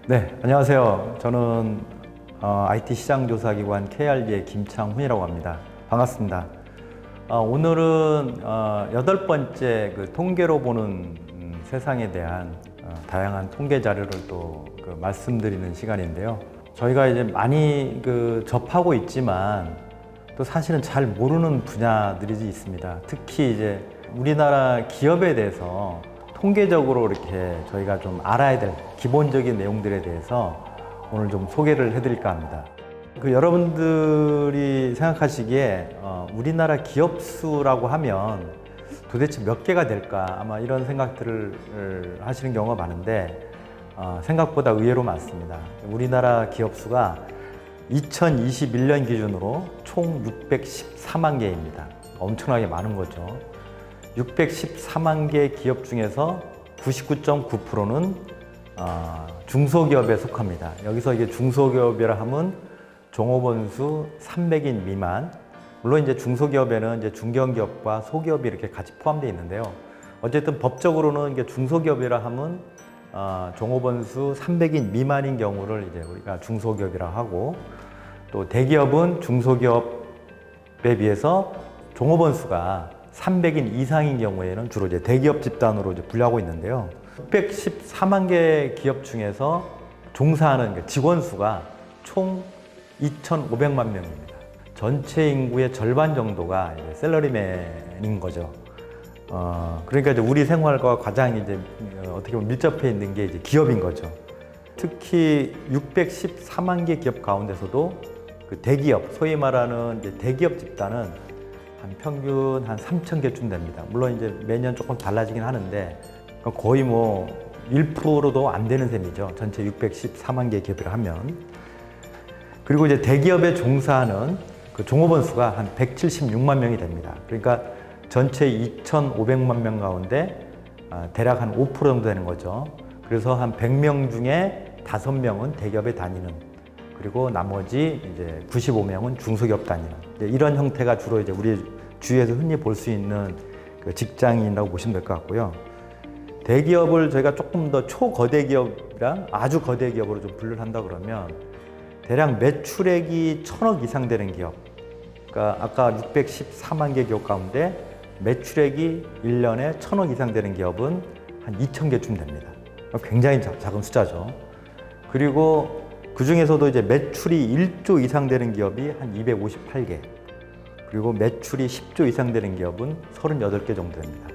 네, 안녕하세요. 저는 IT 시장조사기관 KRD의 김창훈이라고 합니다. 반갑습니다. 오늘은 여덟 번째 통계로 보는 세상에 대한 다양한 통계 자료를 또 말씀드리는 시간인데요. 저희가 이제 많이 접하고 있지만 또 사실은 잘 모르는 분야들이 있습니다. 특히 이제 우리나라 기업에 대해서 통계적으로 이렇게 저희가 좀 알아야 될 기본적인 내용들에 대해서 오늘 좀 소개를 해드릴까 합니다. 여러분들이 생각하시기에 우리나라 기업 수라고 하면 도대체 몇 개가 될까 아마 이런 생각들을 하시는 경우가 많은데 생각보다 의외로 많습니다. 우리나라 기업 수가 2021년 기준으로 총 614만 개입니다. 엄청나게 많은 거죠. 614만 개 기업 중에서 99.9%는 중소기업에 속합니다. 여기서 이게 중소기업이라 하면 종업원 수 300인 미만, 물론 이제 중소기업에는 이제 중견기업과 소기업이 이렇게 같이 포함되어 있는데요. 어쨌든 법적으로는 이게 중소기업이라 하면 종업원 수 300인 미만인 경우를 이제 우리가 중소기업이라 하고, 또 대기업은 중소기업에 비해서 종업원 수가 300인 이상인 경우에는 주로 이제 대기업 집단으로 이제 분류하고 있는데요. 614만 개 기업 중에서 종사하는 직원 수가 총 2,500만 명입니다. 전체 인구의 절반 정도가 이제 샐러리맨인 거죠. 그러니까 이제 우리 생활과 가장 이제 어떻게 보면 밀접해 있는 게 이제 기업인 거죠. 특히 614만 개 기업 가운데서도 대기업, 소위 말하는 이제 대기업 집단은 평균 한 3,000개쯤 됩니다. 물론 이제 매년 조금 달라지긴 하는데 거의 뭐 1%도 안 되는 셈이죠. 전체 614만 개 기업이라 하면. 그리고 이제 대기업에 종사하는 종업원 수가 한 176만 명이 됩니다. 그러니까 전체 2,500만 명 가운데 대략 한 5% 정도 되는 거죠. 그래서 한 100명 중에 5명은 대기업에 다니는, 그리고 나머지 이제 95명은 중소기업 다니는, 이런 형태가 주로 이제 우리 주위에서 흔히 볼 수 있는 직장인이라고 보시면 될 것 같고요. 대기업을 저희가 조금 더 초거대 기업이랑 아주 거대 기업으로 좀 분류를 한다 그러면 대략 매출액이 1,000억 이상 되는 기업, 그러니까 아까 614만 개 기업 가운데 매출액이 1년에 1,000억 이상 되는 기업은 한 2,000개쯤 됩니다. 굉장히 작은 숫자죠. 그리고 그 중에서도 이제 매출이 1조 이상 되는 기업이 한 258개, 그리고 매출이 10조 이상 되는 기업은 38개 정도 됩니다.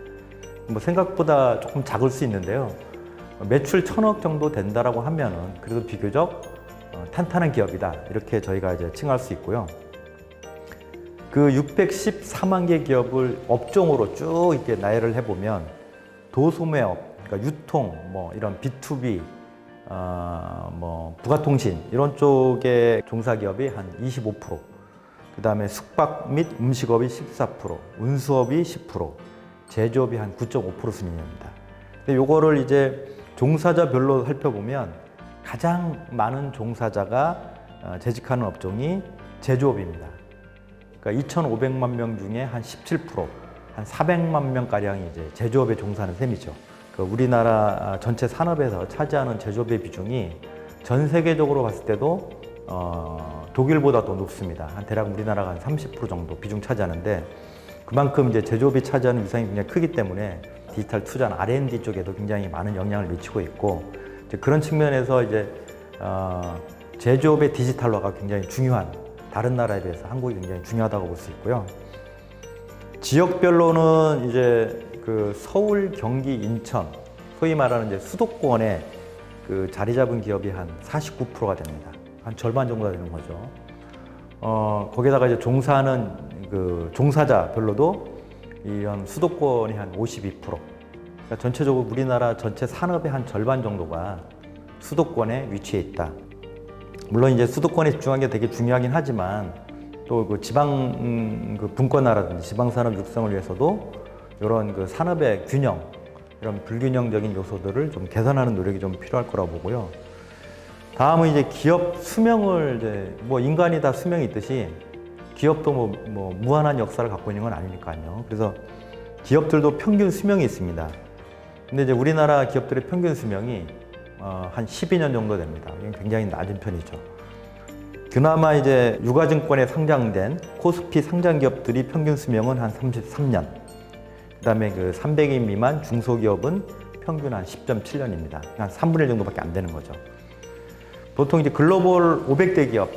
뭐 생각보다 조금 작을 수 있는데요. 매출 1,000억 정도 된다라고 하면은 그래도 비교적 탄탄한 기업이다, 이렇게 저희가 이제 칭할 수 있고요. 그 614만 개 기업을 업종으로 쭉 이렇게 나열을 해보면 도소매업, 그러니까 유통, 뭐 이런 B2B, 뭐 부가통신 이런 쪽의 종사기업이 한 25%, 그 다음에 숙박 및 음식업이 14%, 운수업이 10%, 제조업이 한 9.5% 수준입니다. 근데 요거를 이제 종사자별로 살펴보면 가장 많은 종사자가 재직하는 업종이 제조업입니다. 그러니까 2,500만 명 중에 한 17%, 한 400만 명가량이 이제 제조업에 종사하는 셈이죠. 우리나라 전체 산업에서 차지하는 제조업의 비중이 전 세계적으로 봤을 때도 독일보다 더 높습니다. 한 대략 우리나라가 한 30% 정도 비중 차지하는데, 그만큼 이제 제조업이 차지하는 위상이 굉장히 크기 때문에 디지털 투자나 R&D 쪽에도 굉장히 많은 영향을 미치고 있고, 이제 그런 측면에서 이제 제조업의 디지털화가 굉장히 중요한, 다른 나라에 비해서 한국이 굉장히 중요하다고 볼 수 있고요. 지역별로는 이제 서울, 경기, 인천, 소위 말하는 이제 수도권에 자리 잡은 기업이 한 49%가 됩니다. 한 절반 정도가 되는 거죠. 거기다가 이제 종사하는 종사자별로도 이런 수도권이 한 52%. 그러니까 전체적으로 우리나라 전체 산업의 한 절반 정도가 수도권에 위치해 있다. 물론 이제 수도권에 집중한 게 되게 중요하긴 하지만 또 지방 분권화라든지 지방산업 육성을 위해서도 이런 산업의 균형, 이런 불균형적인 요소들을 좀 개선하는 노력이 좀 필요할 거라고 보고요. 다음은 이제 기업 수명을 이제 뭐 인간이 다 수명이 있듯이 기업도 뭐 무한한 역사를 갖고 있는 건 아니니까요. 그래서 기업들도 평균 수명이 있습니다. 근데 이제 우리나라 기업들의 평균 수명이 한 12년 정도 됩니다. 이건 굉장히 낮은 편이죠. 그나마 이제 유가증권에 상장된 코스피 상장 기업들이 평균 수명은 한 33년. 그다음에 그 300인 미만 중소기업은 평균 한 10.7년입니다. 한 3분의 1 정도밖에 안 되는 거죠. 보통 이제 글로벌 500대 기업,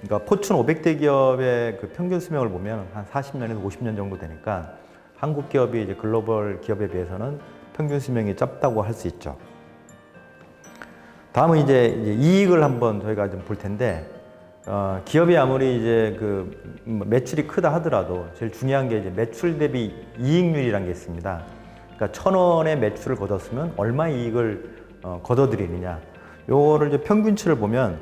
그러니까 포춘 500대 기업의 그 평균 수명을 보면 한 40년에서 50년 정도 되니까 한국 기업이 이제 글로벌 기업에 비해서는 평균 수명이 짧다고 할 수 있죠. 다음은 이제 이익을 한번 저희가 좀 볼 텐데, 기업이 아무리 이제 그 매출이 크다 하더라도 제일 중요한 게 이제 매출 대비 이익률이라는 게 있습니다. 그러니까 1,000원의 매출을 거뒀으면 얼마 이익을 거둬들이느냐. 요거를 이제 평균치를 보면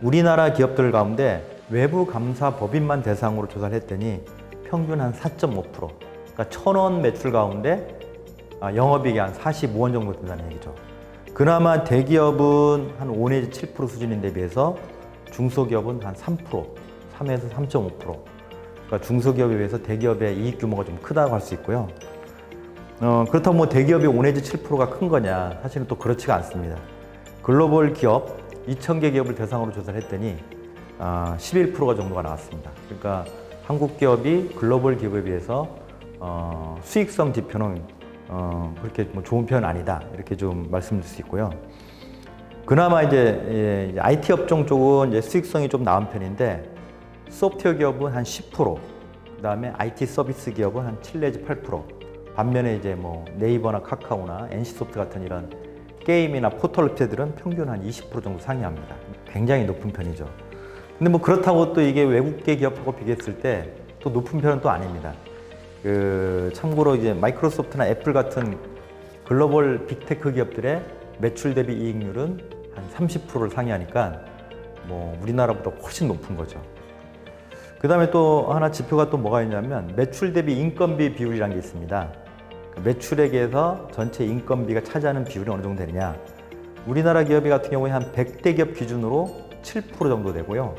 우리나라 기업들 가운데 외부 감사 법인만 대상으로 조사를 했더니 평균 한 4.5%. 그러니까 1,000원 매출 가운데 영업이익이 한 45원 정도 된다는 얘기죠. 그나마 대기업은 한 5 내지 7% 수준인데 비해서 중소기업은 한 3%, 3에서 3.5%. 그러니까 중소기업에 비해서 대기업의 이익 규모가 좀 크다고 할 수 있고요. 그렇다고 뭐 대기업이 5 내지 7%가 큰 거냐? 사실은 또 그렇지가 않습니다. 글로벌 기업 2,000개 기업을 대상으로 조사를 했더니 11%가 정도가 나왔습니다. 그러니까 한국 기업이 글로벌 기업에 비해서 수익성 지표는 그렇게 뭐 좋은 편은 아니다, 이렇게 좀 말씀드릴 수 있고요. 그나마 이제 IT 업종 쪽은 이제 수익성이 좀 나은 편인데 소프트웨어 기업은 한 10%, 그다음에 IT 서비스 기업은 한 7 내지 8%. 반면에 이제 뭐 네이버나 카카오나 NC소프트 같은 이런 게임이나 포털 업체들은 평균 한 20% 정도 상회합니다. 굉장히 높은 편이죠. 근데 뭐 그렇다고 또 이게 외국계 기업하고 비교했을 때 또 높은 편은 또 아닙니다. 참고로 이제 마이크로소프트나 애플 같은 글로벌 빅테크 기업들의 매출 대비 이익률은 한 30%를 상회하니까 뭐 우리나라보다 훨씬 높은 거죠. 그 다음에 또 하나 지표가 또 뭐가 있냐면 매출 대비 인건비 비율이라는 게 있습니다. 매출액에서 전체 인건비가 차지하는 비율이 어느 정도 되느냐. 우리나라 기업이 같은 경우에 한 100대 기업 기준으로 7% 정도 되고요.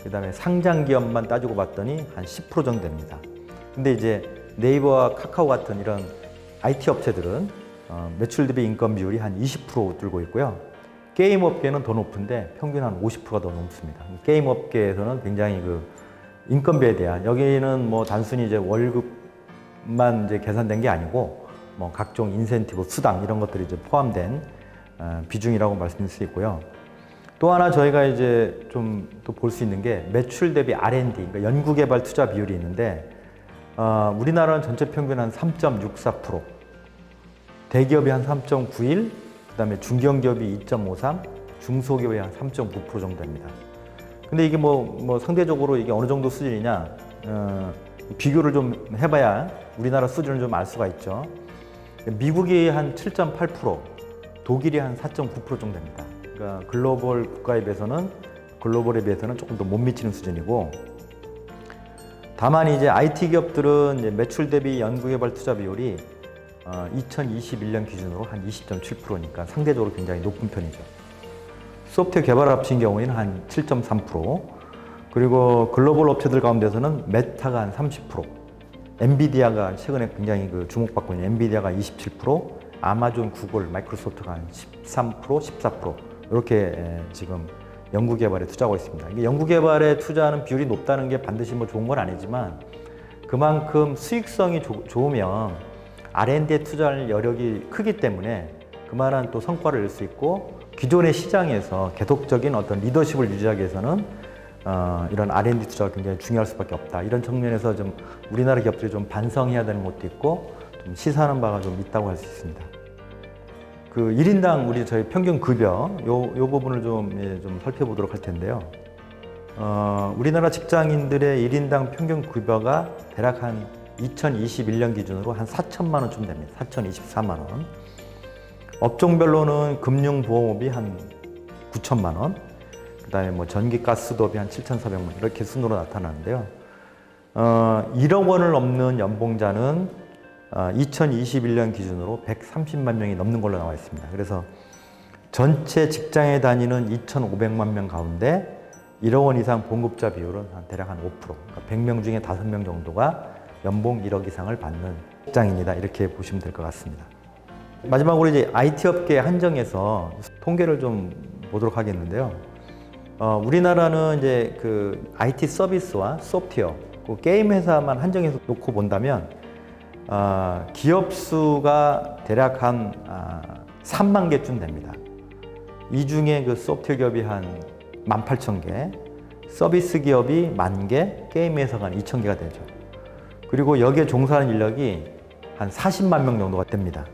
그 다음에 상장 기업만 따지고 봤더니 한 10% 정도 됩니다. 근데 이제 네이버와 카카오 같은 이런 IT 업체들은 매출 대비 인건 비율이 한 20% 들고 있고요. 게임 업계는 더 높은데 평균 한 50%가 더 높습니다. 게임 업계에서는 굉장히 그 인건비에 대한, 여기는 뭐 단순히 이제 월급만 이제 계산된 게 아니고 뭐 각종 인센티브, 수당 이런 것들이 이제 포함된 비중이라고 말씀드릴 수 있고요. 또 하나 저희가 이제 좀 또 볼 수 있는 게 매출 대비 R&D, 그러니까 연구개발 투자 비율이 있는데 우리나라는 전체 평균 한 3.64%, 대기업이 한 3.91, 그다음에 중견기업이 2.53, 중소기업이 한 3.9% 정도 됩니다. 근데 이게 뭐 상대적으로 이게 어느 정도 수준이냐, 비교를 좀 해봐야 우리나라 수준을 좀 알 수가 있죠. 미국이 한 7.8%, 독일이 한 4.9% 정도 됩니다. 그러니까 글로벌 국가에 비해서는, 글로벌에 비해서는 조금 더 못 미치는 수준이고, 다만 이제 IT 기업들은 이제 매출 대비 연구개발 투자 비율이 2021년 기준으로 한 20.7%니까 상대적으로 굉장히 높은 편이죠. 소프트웨어 개발 합친 경우에는 한 7.3%, 그리고 글로벌 업체들 가운데서는 메타가 한 30%, 엔비디아가 최근에 굉장히 그 주목받고 있는 엔비디아가 27%, 아마존, 구글, 마이크로소프트가 한 13%, 14% 이렇게 지금 연구개발에 투자하고 있습니다. 이게 연구개발에 투자하는 비율이 높다는 게 반드시 뭐 좋은 건 아니지만 그만큼 수익성이 좋으면 R&D에 투자할 여력이 크기 때문에 그만한 또 성과를 낼 수 있고, 기존의 시장에서 계속적인 어떤 리더십을 유지하기 위해서는 이런 R&D 투자가 굉장히 중요할 수밖에 없다. 이런 측면에서 좀 우리나라 기업들이 좀 반성해야 되는 것도 있고 좀 시사하는 바가 좀 있다고 할 수 있습니다. 그 1인당 저희 평균 급여 요 부분을 좀 살펴보도록 할 텐데요. 우리나라 직장인들의 1인당 평균 급여가 대략 한 2021년 기준으로 한 4천만 원쯤 됩니다. 4,024만 원. 업종별로는 금융보험업이 한 9천만 원, 그다음에 뭐 전기가스도업이 한 7,400만 원 이렇게 순으로 나타나는데요. 1억 원을 넘는 연봉자는 2021년 기준으로 130만 명이 넘는 걸로 나와 있습니다. 그래서 전체 직장에 다니는 2,500만 명 가운데 1억 원 이상 봉급자 비율은 대략 한 5%, 그러니까 100명 중에 5명 정도가 연봉 1억 이상을 받는 직장인이다, 이렇게 보시면 될 것 같습니다. 마지막으로 이제 IT 업계 한정에서 통계를 좀 보도록 하겠는데요. 우리나라는 이제 그 IT 서비스와 소프트웨어, 그 게임 회사만 한정해서 놓고 본다면 기업 수가 대략 한 3만 개쯤 됩니다. 이 중에 그 소프트웨어 기업이 한 18,000개, 서비스 기업이 10,000개, 게임 회사가 한 2,000개가 되죠. 그리고 여기에 종사하는 인력이 한 40만 명 정도가 됩니다.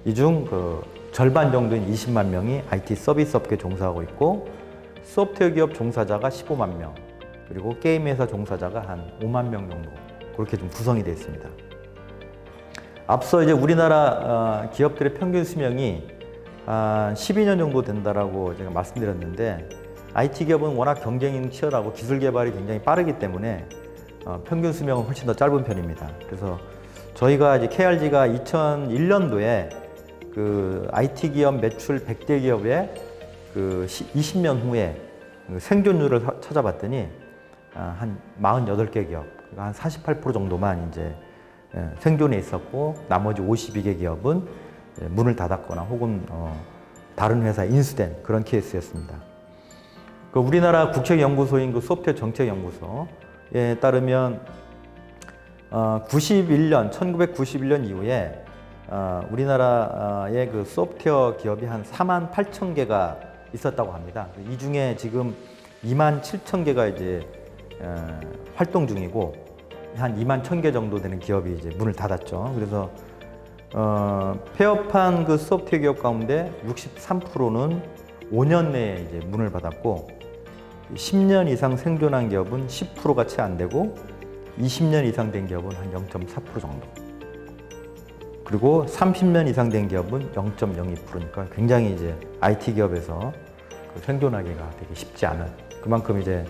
이 중 그 절반 정도인 20만 명이 IT 서비스 업계에 종사하고 있고, 소프트웨어 기업 종사자가 15만 명, 그리고 게임 회사 종사자가 한 5만 명 정도, 그렇게 좀 구성이 되어 있습니다. 앞서 이제 우리나라 기업들의 평균 수명이 한 12년 정도 된다라고 제가 말씀드렸는데, IT 기업은 워낙 경쟁이 치열하고 기술 개발이 굉장히 빠르기 때문에 평균 수명은 훨씬 더 짧은 편입니다. 그래서 저희가 이제 KRG가 2001년도에 그 IT 기업 매출 100대 기업의 그 20년 후에 생존율을 찾아봤더니 한 48개 기업, 그러니까 한 48% 정도만 이제 생존해 있었고, 나머지 52개 기업은 문을 닫았거나 혹은 다른 회사에 인수된 그런 케이스였습니다. 그 우리나라 국책연구소인 그 소프트웨어 정책연구소에 따르면 1991년 이후에 우리나라의 그 소프트웨어 기업이 한 48,000개가 있었다고 합니다. 이 중에 지금 27,000개가 이제 활동 중이고, 한 21,000개 정도 되는 기업이 이제 문을 닫았죠. 그래서 폐업한 그 소프트웨어 기업 가운데 63%는 5년 내에 이제 문을 닫았고, 10년 이상 생존한 기업은 10%가 채 안 되고, 20년 이상 된 기업은 한 0.4% 정도. 그리고 30년 이상 된 기업은 0.02%니까 굉장히 이제 IT 기업에서 그 생존하기가 되게 쉽지 않은, 그만큼 이제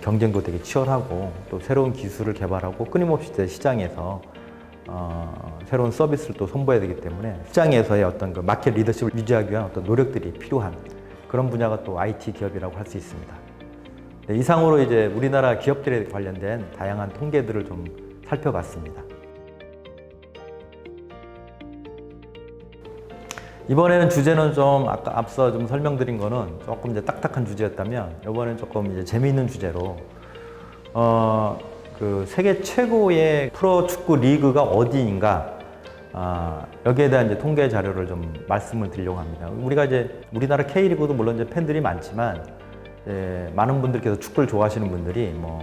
경쟁도 되게 치열하고, 또 새로운 기술을 개발하고 끊임없이 시장에서 새로운 서비스를 또 선보여야 되기 때문에 시장에서의 어떤 그 마켓 리더십을 유지하기 위한 어떤 노력들이 필요한 그런 분야가 또 IT 기업이라고 할 수 있습니다. 네, 이상으로 이제 우리나라 기업들에 관련된 다양한 통계들을 좀 살펴봤습니다. 이번에는 주제는 좀 아까 앞서 좀 설명드린 거는 조금 이제 딱딱한 주제였다면, 이번에는 조금 이제 재미있는 주제로 그 세계 최고의 프로 축구 리그가 어디인가, 여기에 대한 이제 통계 자료를 좀 말씀을 드리려고 합니다. 우리가 이제 우리나라 K리그도 물론 이제 팬들이 많지만, 많은 분들께서 축구를 좋아하시는 분들이 뭐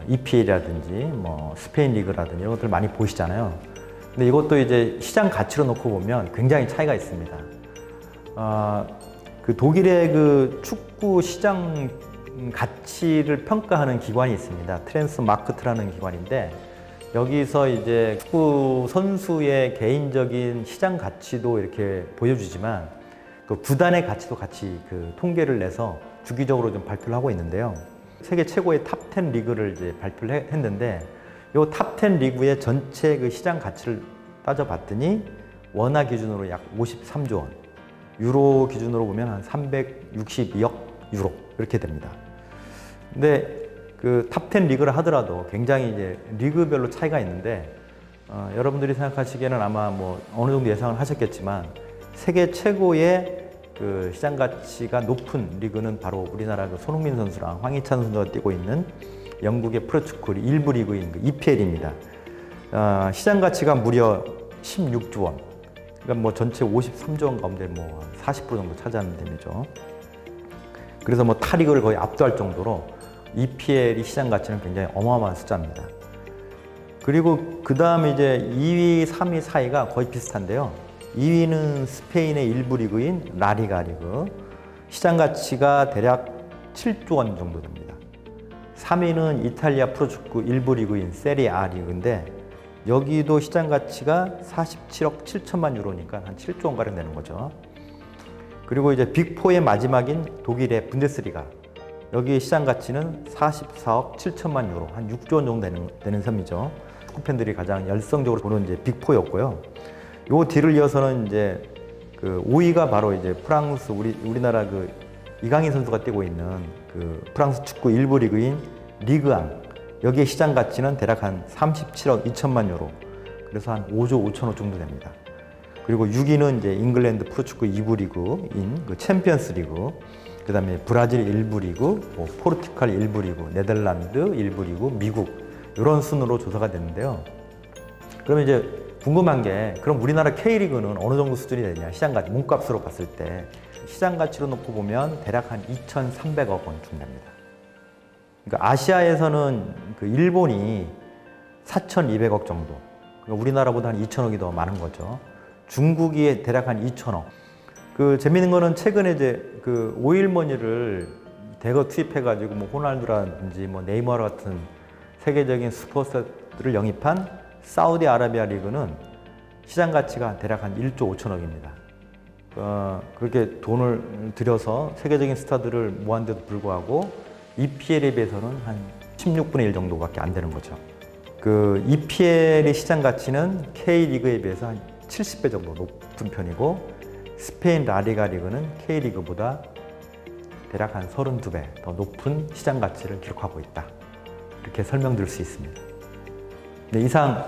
EPL이라든지 뭐 스페인 리그라든지 이런 것들 많이 보시잖아요. 근데 이것도 이제 시장 가치로 놓고 보면 굉장히 차이가 있습니다. 그 독일의 그 축구 시장 가치를 평가하는 기관이 있습니다. 트랜스마크트라는 기관인데, 여기서 이제 축구 선수의 개인적인 시장 가치도 이렇게 보여주지만, 그 구단의 가치도 같이 그 통계를 내서 주기적으로 좀 발표를 하고 있는데요. 세계 최고의 탑 10 리그를 이제 발표를 했는데, 이 탑 10 리그의 전체 그 시장 가치를 따져봤더니 원화 기준으로 약 53조 원, 유로 기준으로 보면 한 362억 유로 이렇게 됩니다. 근데 그 탑 10 리그를 하더라도 굉장히 이제 리그별로 차이가 있는데, 여러분들이 생각하시기에는 아마 뭐 어느 정도 예상을 하셨겠지만, 세계 최고의 그 시장 가치가 높은 리그는 바로 우리나라 그 손흥민 선수랑 황희찬 선수가 뛰고 있는 영국의 프로축구 1부 리그인 그 EPL입니다. 시장 가치가 무려 16조 원. 그러니까 뭐 전체 53조 원 가운데 뭐 40% 정도 차지하는 셈이죠. 그래서 뭐 타 리그를 거의 압도할 정도로 EPL이 시장 가치는 굉장히 어마어마한 숫자입니다. 그리고 그 다음에 이제 2위, 3위 사이가 거의 비슷한데요. 2위는 스페인의 1부 리그인 라리가 리그. 시장 가치가 대략 7조 원 정도 됩니다. 3위는 이탈리아 프로축구 1부 리그인 세리아 리그인데, 여기도 시장 가치가 47억 7천만 유로니까 한 7조 원가량 되는 거죠. 그리고 이제 빅4의 마지막인 독일의 분데스리가, 여기 시장 가치는 44억 7천만 유로, 한 6조 원 정도 되는 셈이죠. 축구 팬들이 가장 열성적으로 보는 이제 빅4였고요. 요 뒤를 이어서는 이제 그 5위가 바로 이제 프랑스, 우리나라 그 이강인 선수가 뛰고 있는 그 프랑스 축구 1부 리그인 리그앙. 여기에 시장 가치는 대략 한 37억 2천만 유로. 그래서 한 5조 5천억 정도 됩니다. 그리고 6위는 이제 잉글랜드 프로축구 2부 리그인 그 챔피언스 리그, 그다음에 브라질 1부 리그, 뭐 포르투갈 1부 리그, 네덜란드 1부 리그, 미국 이런 순으로 조사가 됐는데요. 그러면 이제 궁금한 게 그럼 우리나라 K리그는 어느 정도 수준이 되냐? 시장 가치, 몸값으로 봤을 때 시장 가치로 놓고 보면 대략 한 2,300억 원 정도 됩니다. 그러니까 아시아에서는 그 일본이 4,200억 정도, 그러니까 우리나라보다 한 2,000억이 더 많은 거죠. 중국이 대략 한 2,000억. 그 재밌는 거는 최근에 이제 그 오일머니를 대거 투입해가지고 뭐 호날두라든지 뭐 네이마르 같은 세계적인 슈퍼스타들을 영입한 사우디아라비아 리그는 시장 가치가 대략 한 1조 5천억입니다. 그렇게 돈을 들여서 세계적인 스타들을 모았는데도 불구하고 EPL에 비해서는 한 16분의 1 정도밖에 안 되는 거죠. 그 EPL의 시장 가치는 K리그에 비해서 한 70배 정도 높은 편이고, 스페인 라리가 리그는 K리그보다 대략 한 32배 더 높은 시장 가치를 기록하고 있다. 이렇게 설명드릴 수 있습니다. 네, 이상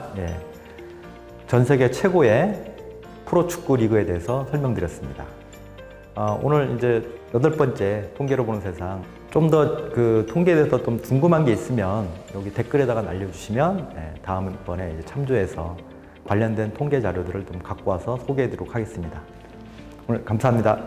전 세계 최고의 프로축구 리그에 대해서 설명드렸습니다. 오늘 이제 8번째 통계로 보는 세상, 좀 더 그 통계에 대해서 좀 궁금한 게 있으면 여기 댓글에다가 날려주시면 다음번에 이제 참조해서 관련된 통계 자료들을 좀 갖고 와서 소개해 드리도록 하겠습니다. 오늘 감사합니다.